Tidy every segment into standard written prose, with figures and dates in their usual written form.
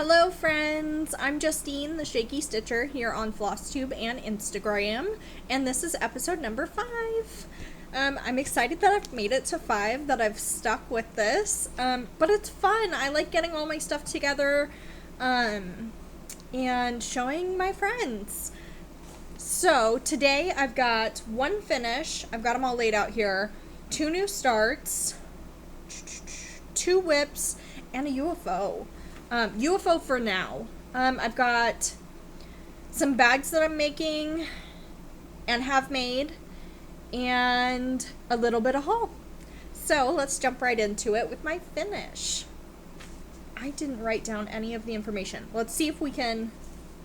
Hello friends, I'm Justine, the Shaky Stitcher, here on Flosstube and Instagram, and this is episode number 5. I'm excited that I've made it to 5, that I've stuck with this, but it's fun. I like getting all my stuff together, and showing my friends. So today I've got one finish, I've got them all laid out here, 2 new starts, 2 WIPS, and a UFO. UFO for now. I've got some bags that I'm making and have made, and a little bit of haul. So let's jump right into it with my finish. I didn't write down any of the information. Let's see if we can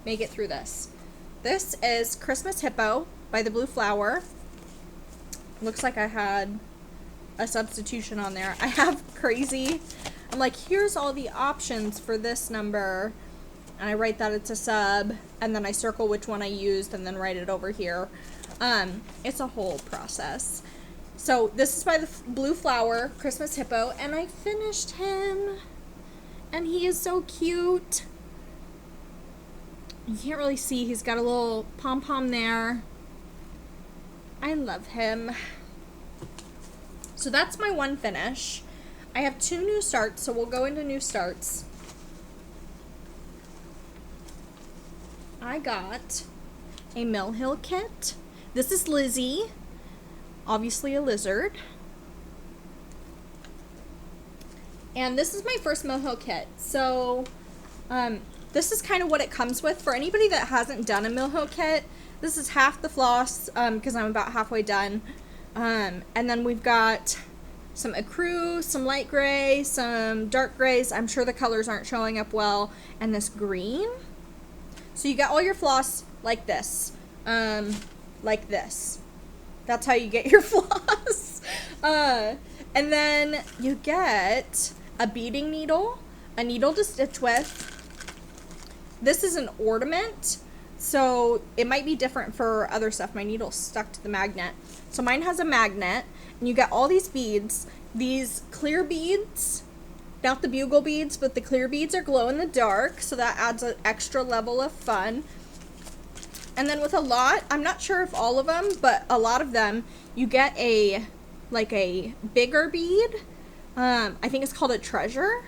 make it through this. This is Christmas Hippo by the Blue Flower. Looks like I had a substitution on there. I have Crazy. I'm like, here's all the options for this number, and I write that it's a sub, and then I circle which one I used, and then write it over here. It's a whole process. So this is by the Blue Flower, Christmas Hippo, and I finished him, and he is so cute. You can't really see, he's got a little pom-pom there. I love him. So that's my one finish. I have 2 new starts, so we'll go into new starts. I got a Mill Hill kit. This is Lizzy, obviously a lizard. And this is my first Mill Hill kit. So this is kind of what it comes with. For anybody that hasn't done a Mill Hill kit, this is half the floss because I'm about halfway done. And then we've got some ecru, some light gray, some dark grays. I'm sure the colors aren't showing up well. And this green. So you get all your floss like this. Like this. That's how you get your floss. And then you get a beading needle, a needle to stitch with. This is an ornament, so it might be different for other stuff. My needle's stuck to the magnet. So mine has a magnet. And you get all these beads, these clear beads, not the bugle beads, but the clear beads are glow in the dark, so that adds an extra level of fun. And then with a lot, I'm not sure if all of them, but a lot of them, you get a bigger bead. I think it's called a treasure.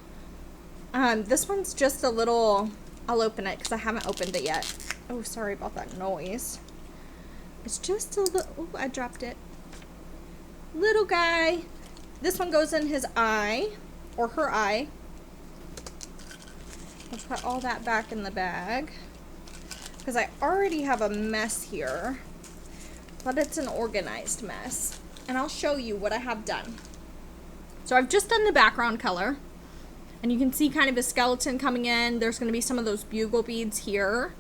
This one's just a little, I'll open it because I haven't opened it yet. Oh, sorry about that noise. It's just a little, oh, I dropped it. Little guy. This one goes in his eye, or her eye. Let's put all that back in the bag, because I already have a mess here, but it's an organized mess, and I'll show you what I have done. So I've just done the background color, and you can see kind of a skeleton coming in. There's going to be some of those bugle beads here,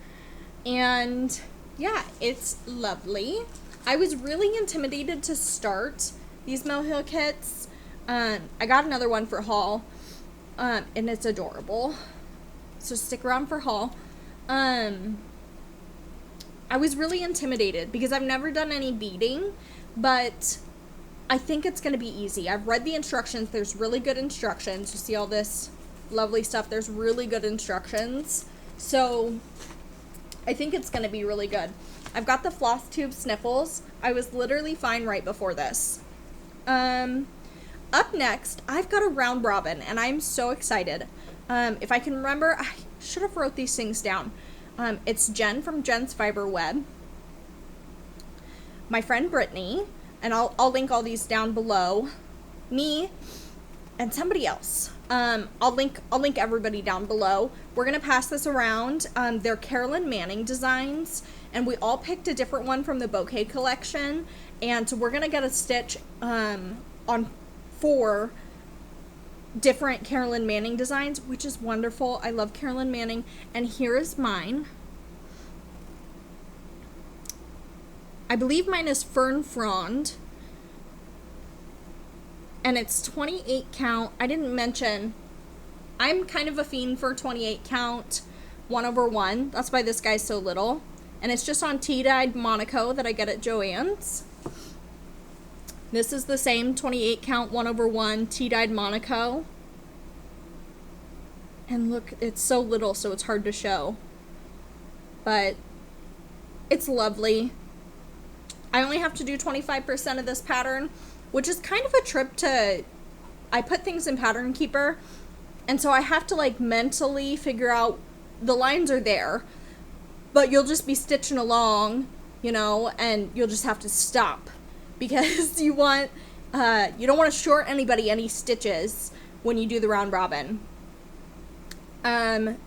and yeah, it's lovely. I was really intimidated to start these Mill Hill kits. I got another one for haul, and it's adorable. So stick around for haul. I was really intimidated because I've never done any beading, but I think it's going to be easy. I've read the instructions. There's really good instructions. You see all this lovely stuff. There's really good instructions. So I think it's going to be really good. I've got the Flosstube sniffles. I was literally fine right before this. Up next, I've got a round robin, and I'm so excited. If I can remember, I should have wrote these things down. It's Jen from Jen's Fiber Web, my friend Brittany, and I'll link all these down below, me, and somebody else. I'll link everybody down below. We're gonna pass this around. They're Carolyn Manning designs, and we all picked a different one from the bouquet collection, and so we're gonna get a stitch on 4 different Carolyn Manning designs, which is wonderful. I love Carolyn Manning, and here is mine. I believe mine is Fern Frond, and it's 28 count. I didn't mention, I'm kind of a fiend for 28 count 1/1. That's why this guy's so little. And it's just on tea-dyed Monaco that I get at Joann's. This is the same 28 count 1/1 tea-dyed Monaco. And look, it's so little, so it's hard to show. But it's lovely. I only have to do 25% of this pattern, which is kind of a trip to... I put things in Pattern Keeper, and so I have to, like, mentally figure out... The lines are there, but you'll just be stitching along, you know, and you'll just have to stop. Because you want... you don't want to short anybody any stitches when you do the round robin.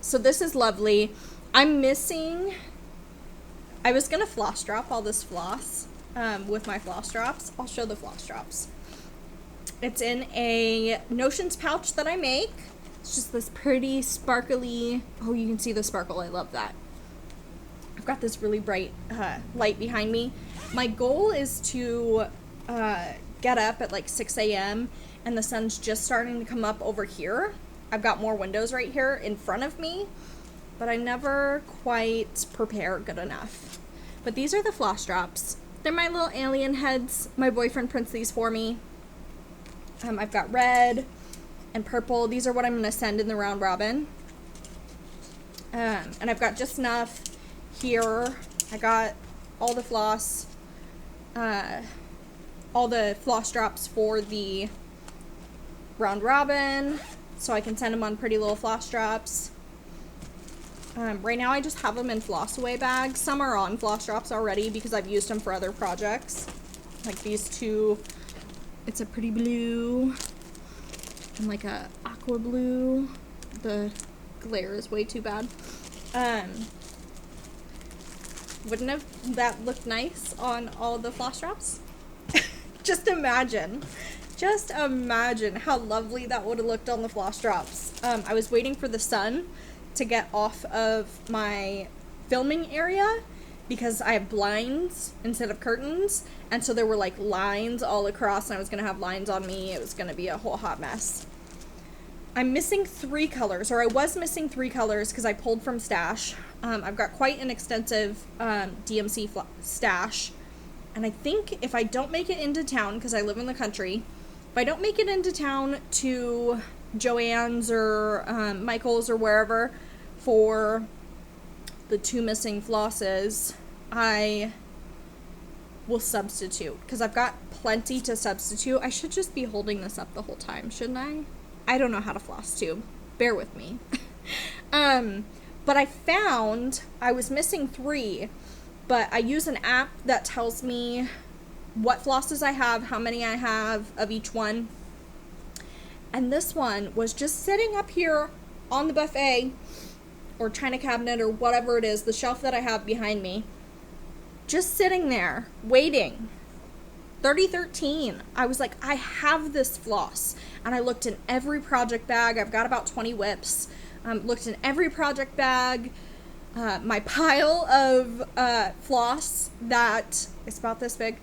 So this is lovely. I'm missing... I was going to floss drop all this floss with my floss drops. I'll show the floss drops. It's in a Notions pouch that I make. It's just this pretty sparkly... Oh, you can see the sparkle. I love that. I've got this really bright light behind me. My goal is to get up at like 6 a.m. and the sun's just starting to come up over here. I've got more windows right here in front of me, but I never quite prepare good enough. But these are the floss drops. They're my little alien heads. My boyfriend prints these for me. I've got red and purple. These are what I'm going to send in the round robin. And I've got just enough here. I got all the floss, all the floss drops for the round robin, so I can send them on pretty little floss drops. Right now I just have them in floss away bags. Some are on floss drops already because I've used them for other projects. Like these two, it's a pretty blue and like a aqua blue. The glare is way too bad. Wouldn't have that looked nice on all the floss drops? Just imagine how lovely that would have looked on the floss drops. I was waiting for the sun to get off of my filming area because I have blinds instead of curtains, and so there were like lines all across and I was gonna have lines on me. It was gonna be a whole hot mess. I'm missing 3 colors, or I was missing 3 colors because I pulled from stash. I've got quite an extensive DMC stash, and I think if I don't make it into town, because I live in the country, if I don't make it into town to Joann's or Michael's or wherever for the 2 missing flosses, I will substitute, because I've got plenty to substitute. I should just be holding this up the whole time, shouldn't I? I don't know how to floss tube. Bear with me. But I found I was missing 3, but I use an app that tells me what flosses I have, how many I have of each one. And this one was just sitting up here on the buffet or china cabinet or whatever it is, the shelf that I have behind me, just sitting there waiting. 3013. I was like, I have this floss, and I looked in every project bag. I've got about 20 WIPS. Looked in every project bag. My pile of floss that is about this big,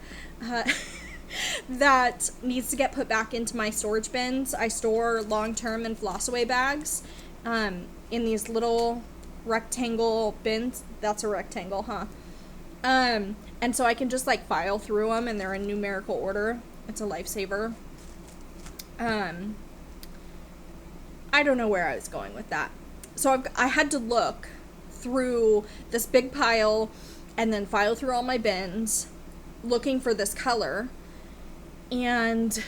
that needs to get put back into my storage bins. I store long-term in floss away bags in these little rectangle bins. That's a rectangle, huh? And so I can just like file through them, and they're in numerical order. It's a lifesaver. I don't know where I was going with that. So I had to look through this big pile and then file through all my bins looking for this color. And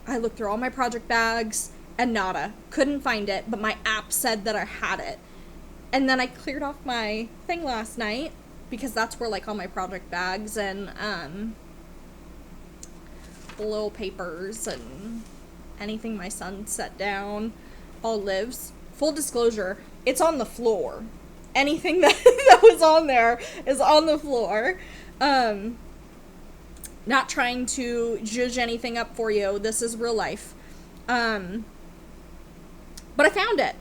I looked through all my project bags and nada. Couldn't find it, but my app said that I had it. And then I cleared off my thing last night, because that's where like all my project bags and little papers and anything my son set down all lives. Full disclosure, it's on the floor. Anything that was on there is on the floor. Not trying to judge anything up for you. This is real life. But I found it.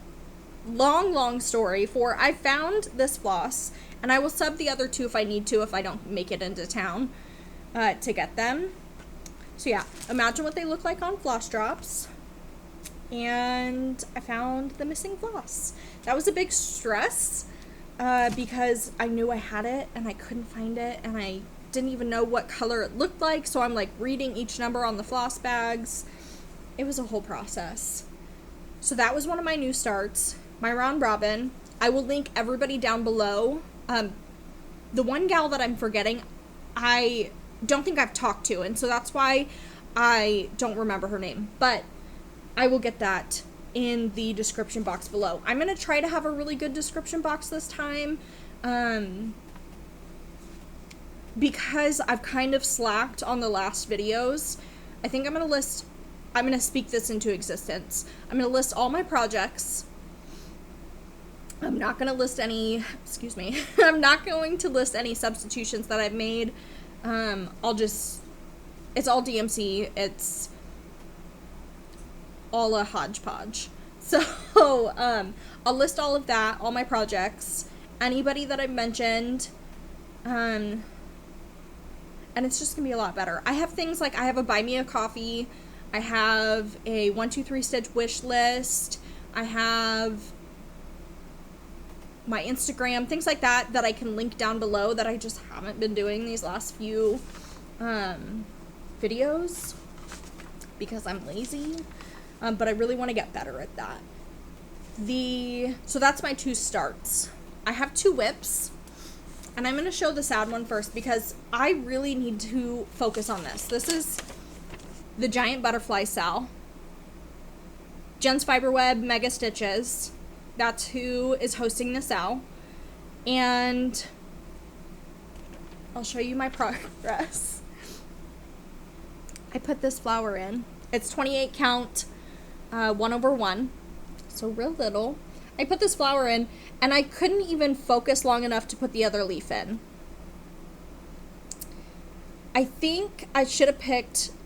Long story for I found this floss, and I will sub the other 2 if I need to, if I don't make it into town to get them. So yeah, imagine what they look like on floss drops. And I found the missing floss. That was a big stress because I knew I had it and I couldn't find it, and I didn't even know what color it looked like, so I'm like reading each number on the floss bags. It was a whole process. So that was one of my new starts, my round robin. I will link everybody down below. The one gal that I'm forgetting, I don't think I've talked to, and so that's why I don't remember her name, but I will get that in the description box below. I'm going to try to have a really good description box this time, because I've kind of slacked on the last videos. I think I'm going to speak this into existence. I'm going to list all my projects. I'm not going to list any, excuse me, I'm not going to list any substitutions that I've made. It's all DMC. It's all a hodgepodge. So, I'll list all of that, all my projects, anybody that I've mentioned, and it's just gonna be a lot better. I have things like, I have a buy me a coffee, I have a 1 2 3 stitch wish list, I have my Instagram, things like that I can link down below that I just haven't been doing these last few videos because I'm lazy, but I really want to get better at that. So that's my 2 starts. I have 2 WIPs, and I'm going to show the sad one first because I really need to focus on this. This is the Giant Butterfly Cell. Jen's Fiberweb Mega Stitches. That's who is hosting the cell. And I'll show you my progress. I put this flower in. It's 28 count, 1/1. So real little. I put this flower in, and I couldn't even focus long enough to put the other leaf in. I think I should have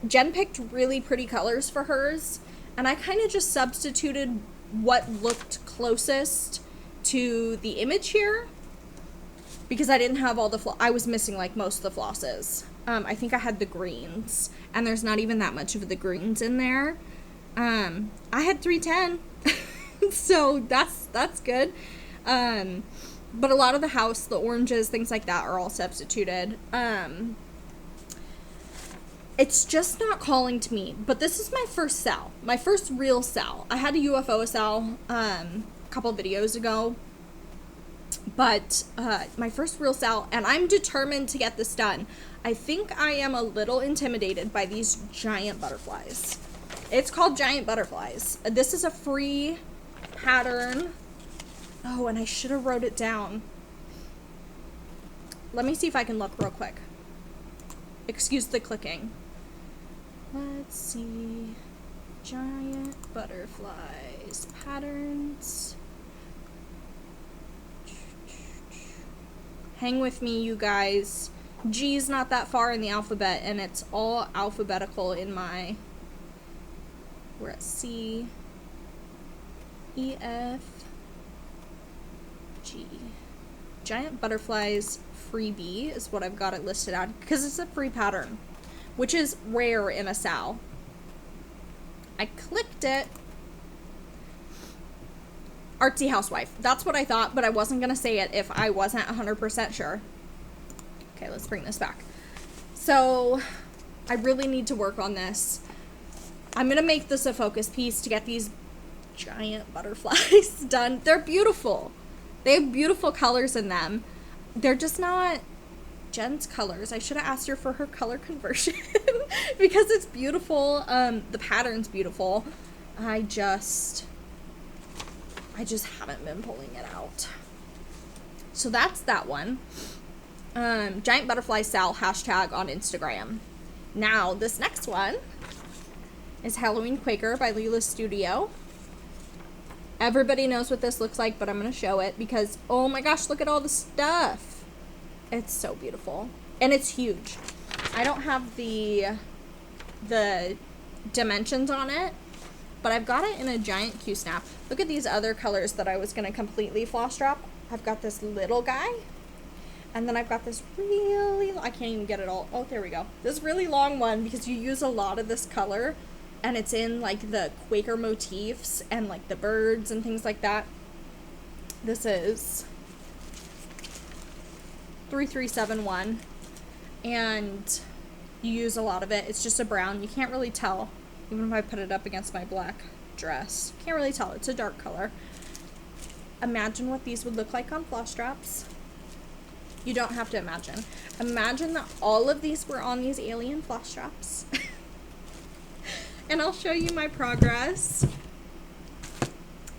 Jen picked really pretty colors for hers, and I kind of just substituted what looked closest to the image here because I didn't have all the I was missing like most of the flosses. I think I had the greens, and there's not even that much of the greens in there. I had 310. So that's good. But a lot of the house, the oranges, things like that are all substituted. It's just not calling to me. But this is my first cell. My first real cell. I had a UFO cell a couple videos ago. But my first real cell, and I'm determined to get this done. I think I am a little intimidated by these giant butterflies. It's called Giant Butterflies. This is a free pattern. Oh, and I should have wrote it down. Let me see if I can look real quick. Excuse the clicking. Let's see. Giant Butterflies patterns. Hang with me, you guys. G's not that far in the alphabet, and it's all alphabetical in my... We're at C, E, F, G. Giant Butterflies freebie is what I've got it listed at, because it's a free pattern, which is rare in a SAL. I clicked it. Artsy Housewife. That's what I thought, but I wasn't going to say it if I wasn't 100% sure. Okay, let's bring this back. So, I really need to work on this. I'm going to make this a focus piece to get these giant butterflies done. They're beautiful. They have beautiful colors in them. They're just not Jen's colors. I should have asked her for her color conversion because it's beautiful. The pattern's beautiful. I just haven't been pulling it out. So that's that one. Giant Butterfly Sal hashtag on Instagram. Now, this next one is Halloween Quaker by Lizzy. Everybody knows what this looks like, but I'm going to show it because, oh my gosh, look at all the stuff. It's so beautiful. And it's huge. I don't have the dimensions on it, but I've got it in a giant Q-snap. Look at these other colors that I was going to completely floss drop. I've got this little guy, and then I've got this really, I can't even get it all. Oh, there we go. This really long one because you use a lot of this color, and it's in like the Quaker motifs and like the birds and things like that. This is 3371, and you use a lot of it. It's just a brown. You can't really tell, even if I put it up against my black dress. Can't really tell. It's a dark color. Imagine what these would look like on floss straps. You don't have to imagine. Imagine that all of these were on these alien floss straps. And I'll show you my progress.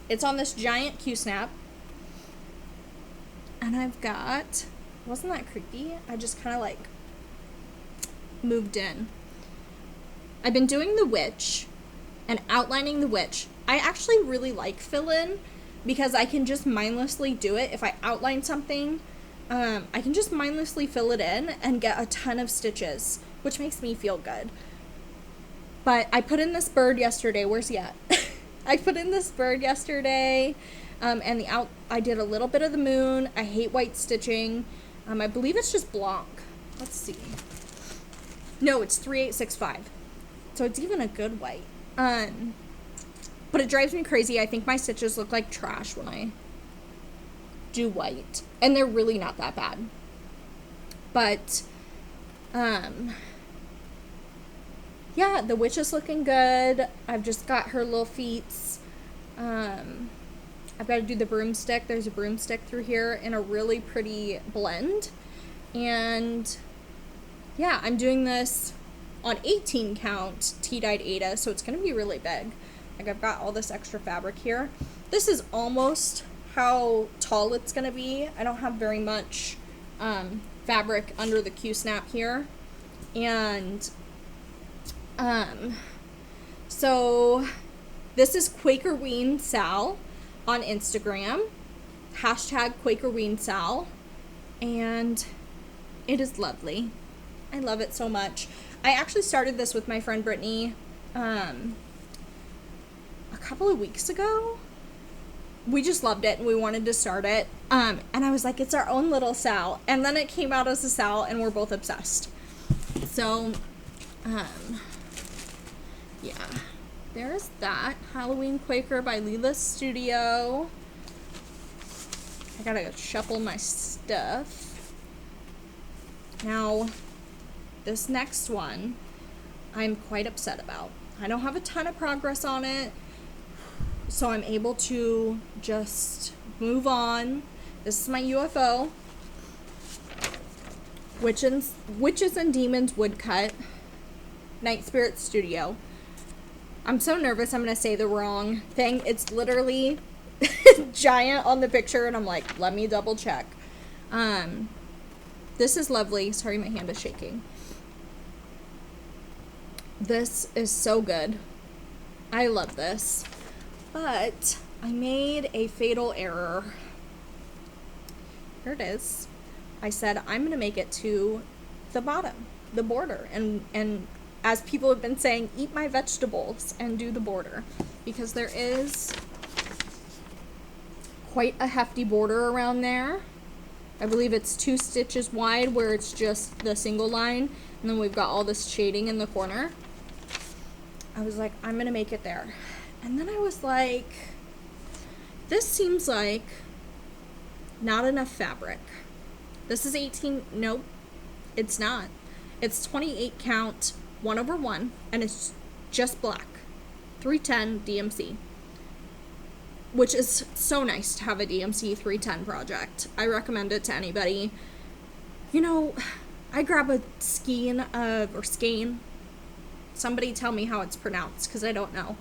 It's on this giant Q-snap. And I've got, wasn't that creepy? I just kind of like moved in. I've been doing the witch and outlining the witch. I actually really like fill-in because I can just mindlessly do it. If I outline something, I can just mindlessly fill it in and get a ton of stitches, which makes me feel good. But I put in this bird yesterday. Where's he at? I put in this bird yesterday, and I did a little bit of the moon. I hate white stitching. I believe it's just Blanc. Let's see. No, it's 3865. So it's even a good white. But it drives me crazy. I think my stitches look like trash when I do white. And they're really not that bad. But, yeah, the witch is looking good. I've just got her little feet. I've got to do the broomstick. There's a broomstick through here in a really pretty blend. And, yeah, I'm doing this on 18 count tea-dyed Aida, so it's going to be really big. Like, I've got all this extra fabric here. This is almost how tall it's going to be. I don't have very much fabric under the Q-snap here. And, so this is Quakerween Sal on Instagram. Hashtag Quakerween Sal. And it is lovely. I love it so much. I actually started this with my friend Brittany a couple of weeks ago. We just loved it and we wanted to start it. And I was like, it's our own little Sal. And then it came out as a Sal and we're both obsessed. So, yeah. There's that. Halloween Quaker by Lizzy. I gotta shuffle my stuff. Now, this next one, I'm quite upset about. I don't have a ton of progress on it, so I'm able to just move on. This is my UFO. Witches and Demons woodcut. Nightspiritstudio. I'm so nervous I'm going to say the wrong thing. It's literally giant on the picture, and I'm like, let me double check. This is lovely. Sorry, my hand is shaking. This is so good. I love this. But I made a fatal error. Here it is. I said I'm going to make it to the bottom, the border. And as people have been saying, eat my vegetables and do the border. Because there is quite a hefty border around there. I believe it's 2 stitches wide where it's just the single line. And then we've got all this shading in the corner. I was like, I'm going to make it there. And then I was like, this seems like not enough fabric. This is 18, nope, it's not. It's 28 count, 1/1, and it's just black. 310 DMC. Which is so nice to have a DMC 310 project. I recommend it to anybody. You know, I grab a skein or skein. Somebody tell me how it's pronounced, because I don't know.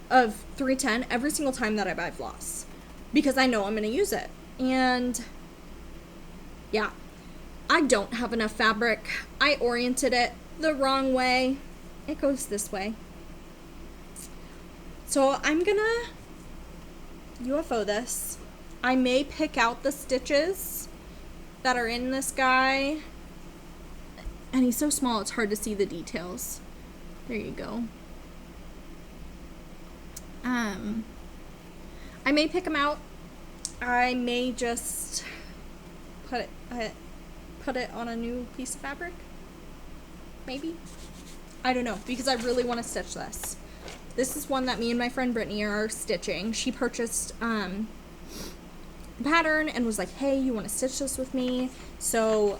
Of 310 every single time that I buy floss, because I know I'm going to use it. And yeah, I don't have enough fabric. I oriented it the wrong way. It goes this way. So I'm gonna UFO this. I may pick out the stitches that are in this guy. And he's so small, it's hard to see the details. There you go. I may pick them out. I may just put it on a new piece of fabric. Maybe. I don't know, because I really want to stitch this. This is one that me and my friend Brittany are stitching. She purchased a pattern and was like, hey, you want to stitch this with me? So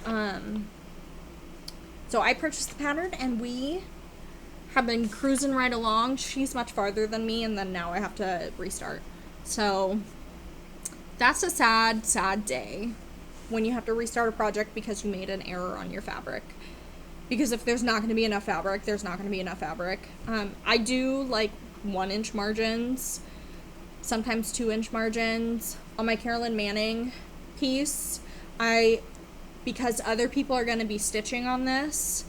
I purchased the pattern and we have been cruising right along. She's much farther than me, and then now I have to restart. So that's a sad, sad day when you have to restart a project because you made an error on your fabric. Because if there's not going to be enough fabric, there's not going to be enough fabric. I do like 1-inch margins, sometimes 2-inch margins. On my Carolyn Manning piece, because other people are going to be stitching on this,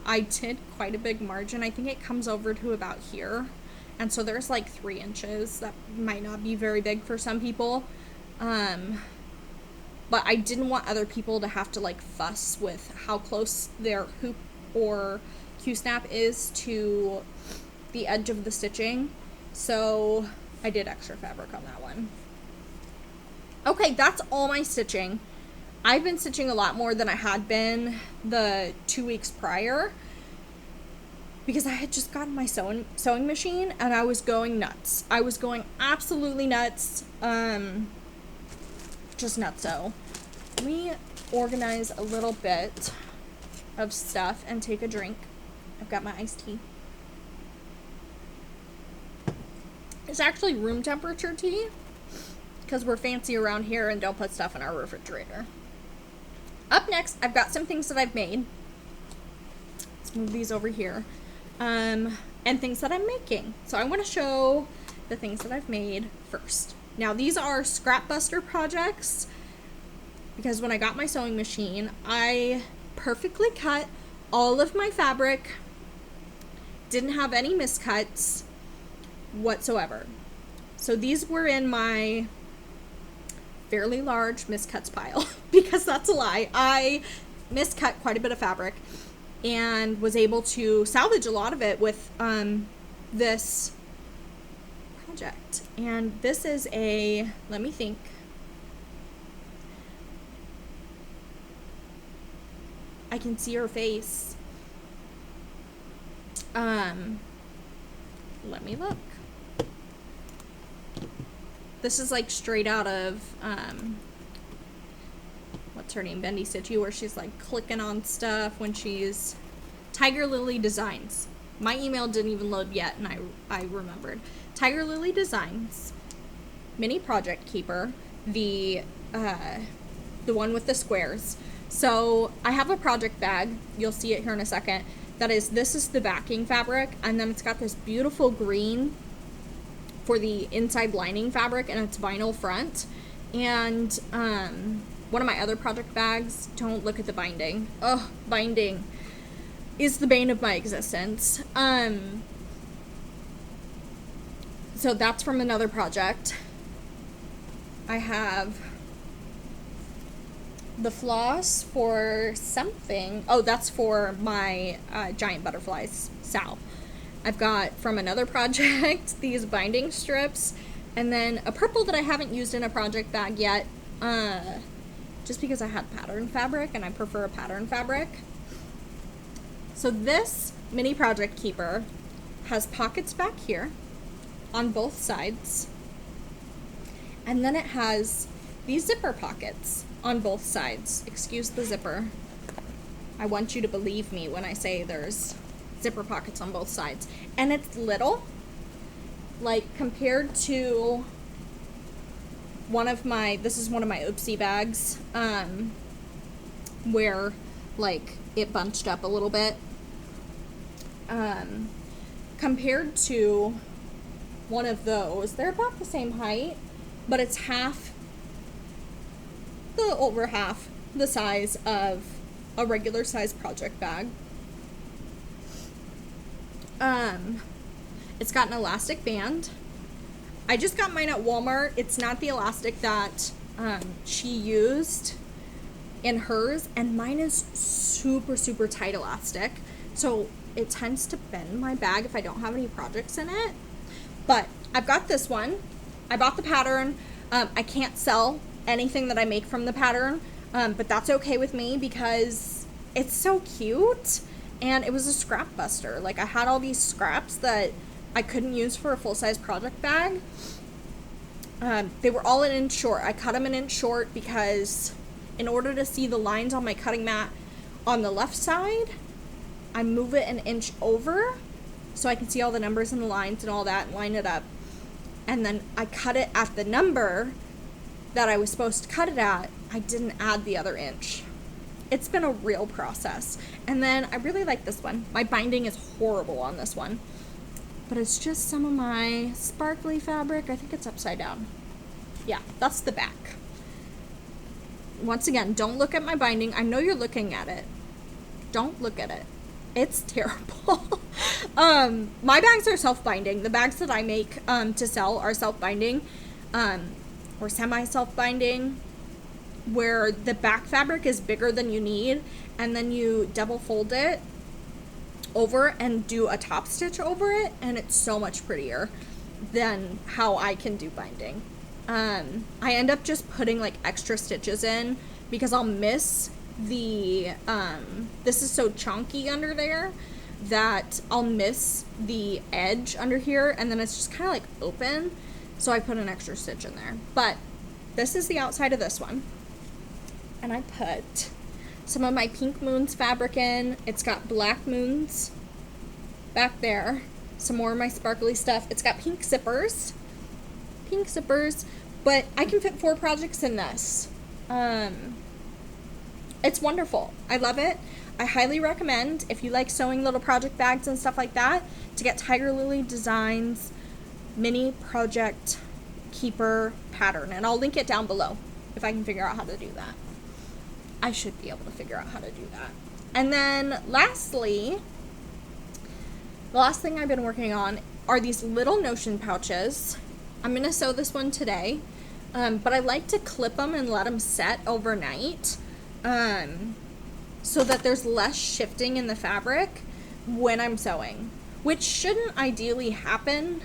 I did quite a big margin. I think it comes over to about here. And so there's like 3 inches. That might not be very big for some people. But I didn't want other people to have to like fuss with how close their hoop or Q-snap is to the edge of the stitching. So I did extra fabric on that one. Okay, that's all my stitching. I've been stitching a lot more than I had been the 2 weeks prior because I had just gotten my sewing machine and I was going nuts. I was going absolutely nuts. Just nutso. Let me organize a little bit of stuff and take a drink. I've got my iced tea. It's actually room temperature tea because we're fancy around here and don't put stuff in our refrigerator. Up next, I've got some things that I've made. Let's move these over here. And things that I'm making. So I want to show the things that I've made first. Now these are scrap buster projects because when I got my sewing machine, I perfectly cut all of my fabric, didn't have any miscuts whatsoever. So these were in my fairly large miscuts pile because that's a lie. I miscut quite a bit of fabric and was able to salvage a lot of it with this project. And this is a, let me think. I can see her face. Let me look. This is like straight out of what's her name, Bendy Stitchy, where she's like clicking on stuff when she's Tiger Lily Designs. My email didn't even load yet and I remembered. Tiger Lily Designs, mini project keeper, the one with the squares. So I have a project bag, you'll see it here in a second, this is the backing fabric, and then it's got this beautiful green for the inside lining fabric, and it's vinyl front. And one of my other project bags, don't look at the binding. Oh, binding is the bane of my existence. So that's from another project. I have the floss for something. Oh, that's for my giant butterflies, Sal. I've got from another project these binding strips, and then a purple that I haven't used in a project bag yet, just because I had pattern fabric and I prefer a pattern fabric. So this mini project keeper has pockets back here on both sides, and then it has these zipper pockets on both sides. Excuse the zipper. I want you to believe me when I say there's zipper pockets on both sides. And it's little, like compared to this is one of my oopsie bags, where like it bunched up a little bit. Compared to one of those, they're about the same height, but it's over half the size of a regular size project bag. It's got an elastic band. I just got mine at Walmart. It's not the elastic that she used in hers, and mine is super, super tight elastic. So it tends to bend my bag if I don't have any projects in it. But I've got this one. I bought the pattern. I can't sell anything that I make from the pattern, but that's okay with me because it's so cute, and it was a scrap buster. Like, I had all these scraps that I couldn't use for a full-size project bag. They were all an inch short. I cut them an inch short because in order to see the lines on my cutting mat on the left side, I move it an inch over so I can see all the numbers and the lines and all that and line it up. And then I cut it at the number that I was supposed to cut it at. I didn't add the other inch. It's been a real process. And then I really like this one. My binding is horrible on this one, but it's just some of my sparkly fabric. I think it's upside down. Yeah, that's the back. Once again, don't look at my binding. I know you're looking at it. Don't look at it. It's terrible. My bags are self-binding. The bags that I make to sell are self-binding, or semi-self-binding, where the back fabric is bigger than you need, and then you double fold it over and do a top stitch over it, and it's so much prettier than how I can do binding. I end up just putting like extra stitches in because I'll miss the this is so chunky under there that I'll miss the edge under here, and then it's just kind of like open, so I put an extra stitch in there. But this is the outside of this one, and I put some of my Pink Moons fabric in. It's got Black Moons back there, some more of my sparkly stuff. It's got pink zippers, but I can fit 4 projects in this. It's wonderful. I love it. I highly recommend, if you like sewing little project bags and stuff like that, to get Tiger Lily Designs mini project keeper pattern, and I'll link it down below if I can figure out how to do that. I should be able to figure out how to do that. And then lastly, the last thing I've been working on are these little notion pouches. I'm going to sew this one today, but I like to clip them and let them set overnight, so that there's less shifting in the fabric when I'm sewing, which shouldn't ideally happen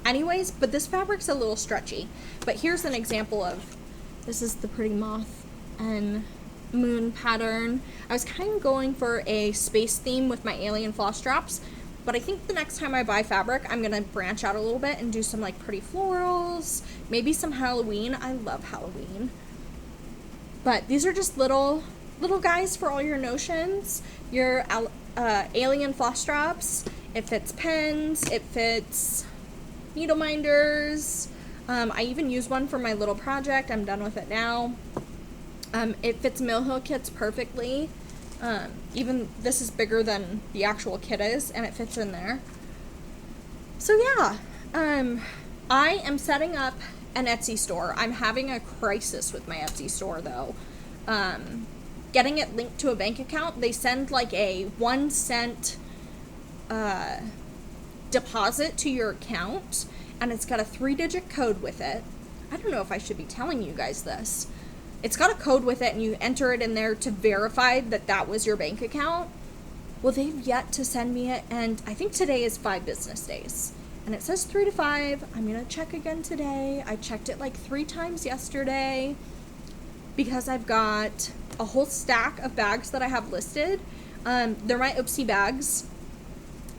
anyways, but this fabric's a little stretchy. But here's an example of, this is the pretty moth and moon pattern. I was kind of going for a space theme with my alien floss drops, but I think the next time I buy fabric, I'm gonna branch out a little bit and do some like pretty florals, maybe some Halloween. I love Halloween. But these are just little guys for all your notions, your alien floss drops. It fits pens, it fits needle minders. I even use one for my little project. I'm done with it now. It fits mill hill kits perfectly. Even this is bigger than the actual kit is, and it fits in there. So yeah, I am setting up an Etsy store. I'm having a crisis with my Etsy store though. Getting it linked to a bank account. They send like a 1 cent deposit to your account, and it's got a 3-digit code with it. I don't know if I should be telling you guys this. It's got a code with it, and you enter it in there to verify that that was your bank account. Well, they've yet to send me it, and I think today is 5 business days. And it says 3 to 5. I'm going to check again today. I checked it like 3 times yesterday because I've got a whole stack of bags that I have listed. They're my oopsie bags.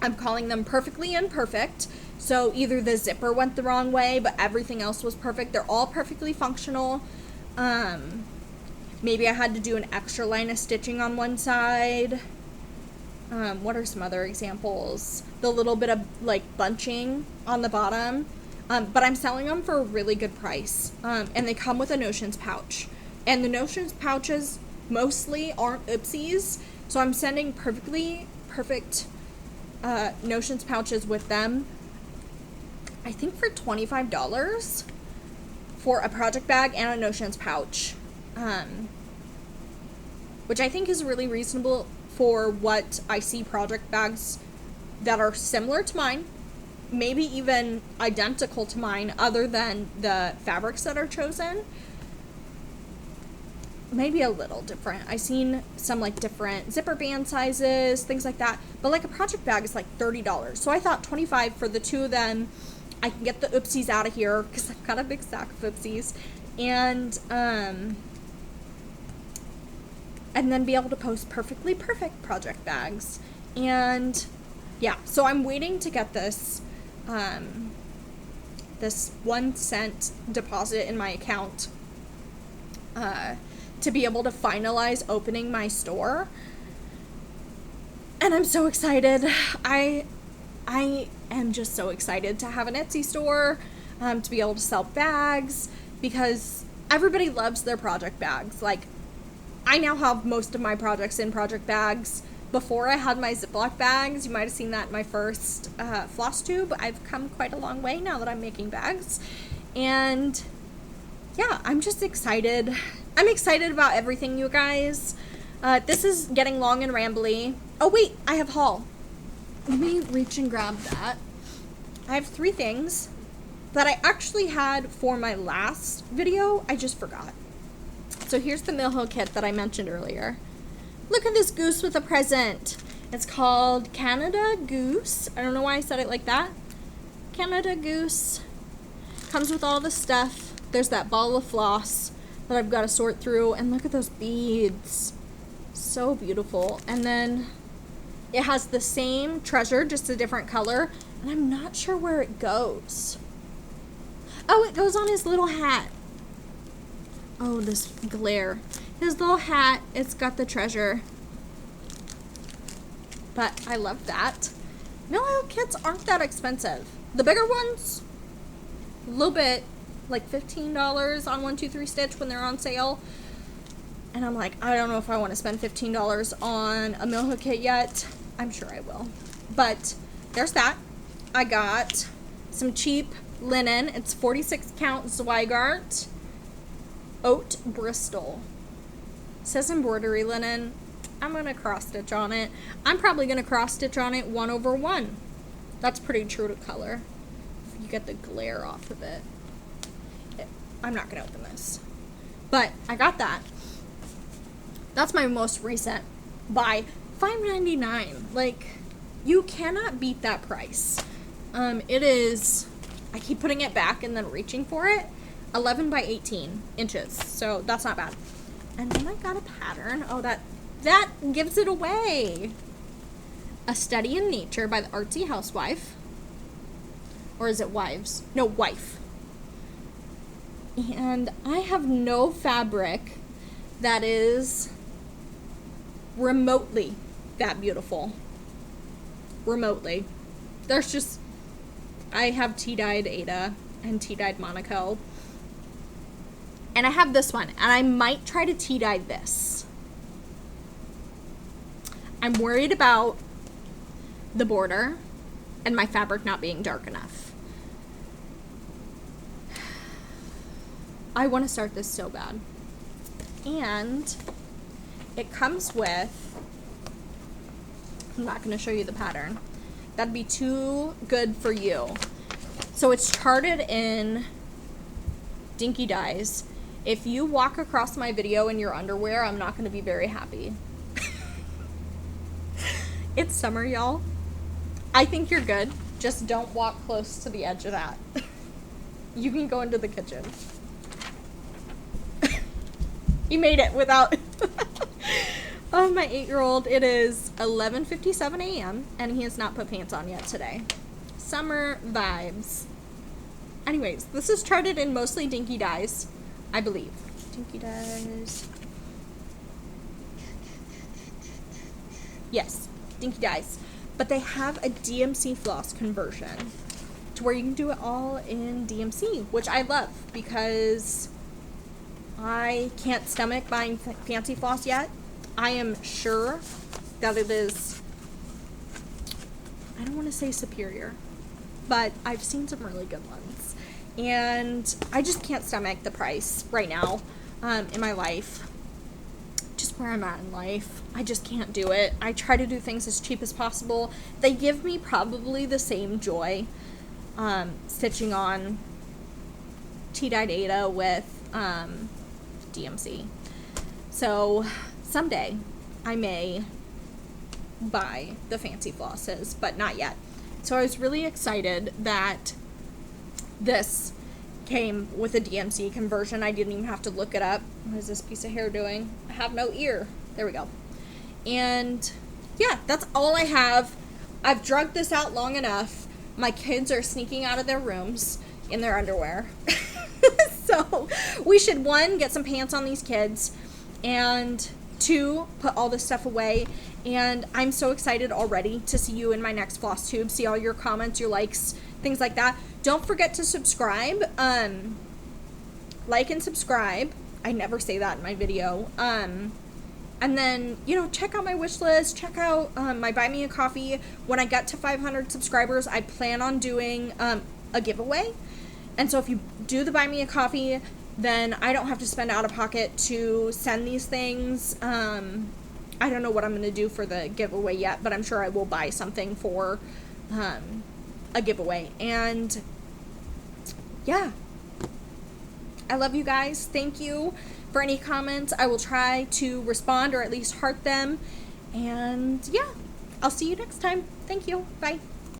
I'm calling them Perfectly Imperfect. So either the zipper went the wrong way, but everything else was perfect. They're all perfectly functional. Maybe I had to do an extra line of stitching on one side. What are some other examples? The little bit of like bunching on the bottom. But I'm selling them for a really good price. And they come with a notions pouch. And the notions pouches mostly aren't oopsies. So I'm sending perfectly perfect notions pouches with them. I think for $25 for a project bag and a notions pouch. Which I think is really reasonable for what I see project bags that are similar to mine, maybe even identical to mine other than the fabrics that are chosen. Maybe a little different. I've seen some like different zipper band sizes, things like that, but like a project bag is like $30. So I thought $25 for the 2 of them. I can get the oopsies out of here because I've got a big stack of oopsies, and then be able to post perfectly perfect project bags. And yeah, so I'm waiting to get this this 1 cent deposit in my account to be able to finalize opening my store. And I'm so excited. I am just so excited to have an Etsy store, to be able to sell bags, because everybody loves their project bags. Like, I now have most of my projects in project bags. Before, I had my Ziploc bags. You might have seen that in my first Flosstube. I've come quite a long way now that I'm making bags. And yeah, I'm just excited. I'm excited about everything, you guys. This is getting long and rambly. Oh wait, I have haul. Let me reach and grab that. I have 3 things that I actually had for my last video. I just forgot. So here's the Millhill kit that I mentioned earlier. Look at this goose with a present. It's called Canada Goose. I don't know why I said it like that. Canada Goose. Comes with all the stuff. There's that ball of floss that I've got to sort through. And look at those beads. So beautiful. And then it has the same treasure, just a different color. And I'm not sure where it goes. Oh, it goes on his little hat. Oh, this glare. His little hat, it's got the treasure. But I love that. Millhill kits aren't that expensive. The bigger ones, a little bit, like $15 on 123 Stitch when they're on sale. And I'm like, I don't know if I want to spend $15 on a Millhill kit yet. I'm sure I will. But there's that. I got some cheap linen. It's 46 count Zweigart Oat Bristol. It says embroidery linen. I'm going to cross stitch on it. I'm probably going to cross stitch on it 1/1. That's pretty true to color. You get the glare off of it. I'm not going to open this. But I got that. That's my most recent buy. $5.99. Like, you cannot beat that price. It is, I keep putting it back and then reaching for it. 11 by 18 inches. So that's not bad. And then I got a pattern. Oh, that gives it away. A Study in Nature by the Artsy Housewife. Or is it Wives? No, Wife. And I have no fabric that is remotely that beautiful. Remotely. There's just, I have tea-dyed Ada and tea-dyed Monaco. And I have this one, and I might try to tea-dye this. I'm worried about the border and my fabric not being dark enough. I want to start this so bad. And it comes with, I'm not going to show you the pattern. That'd be too good for you. So it's charted in Dinky Dyes. If you walk across my video in your underwear, I'm not going to be very happy. It's summer, y'all. I think you're good. Just don't walk close to the edge of that. You can go into the kitchen. You made it without... Oh, my 8-year-old. It is 11:57 a.m. and he has not put pants on yet today. Summer vibes. Anyways, this is charted in mostly Dinky Dyes, I believe. Dinky Dyes. Yes, Dinky Dyes. But they have a DMC floss conversion to where you can do it all in DMC, which I love because I can't stomach buying fancy floss yet. I am sure that it is, I don't want to say superior, but I've seen some really good ones. And I just can't stomach the price right now in my life. Just where I'm at in life. I just can't do it. I try to do things as cheap as possible. They give me probably the same joy stitching on tea-dyed Ada with DMC. So someday I may buy the fancy flosses, but not yet. So I was really excited that this came with a DMC conversion. I didn't even have to look it up. What is this piece of hair doing? I have no ear. There we go. And yeah, that's all I have. I've drugged this out long enough. My kids are sneaking out of their rooms in their underwear. So we should, 1, get some pants on these kids, and to put all this stuff away. And I'm so excited already to see you in my next Flosstube, see all your comments, your likes, things like that. Don't forget to subscribe. Like and subscribe. I never say that in my video. And then, you know, check out my wish list, check out my Buy Me a Coffee. When I get to 500 subscribers, I plan on doing a giveaway. And so if you do the Buy Me a Coffee, then I don't have to spend out of pocket to send these things. I don't know what I'm going to do for the giveaway yet, but I'm sure I will buy something for a giveaway. And yeah, I love you guys. Thank you for any comments. I will try to respond or at least heart them. And yeah, I'll see you next time. Thank you. Bye.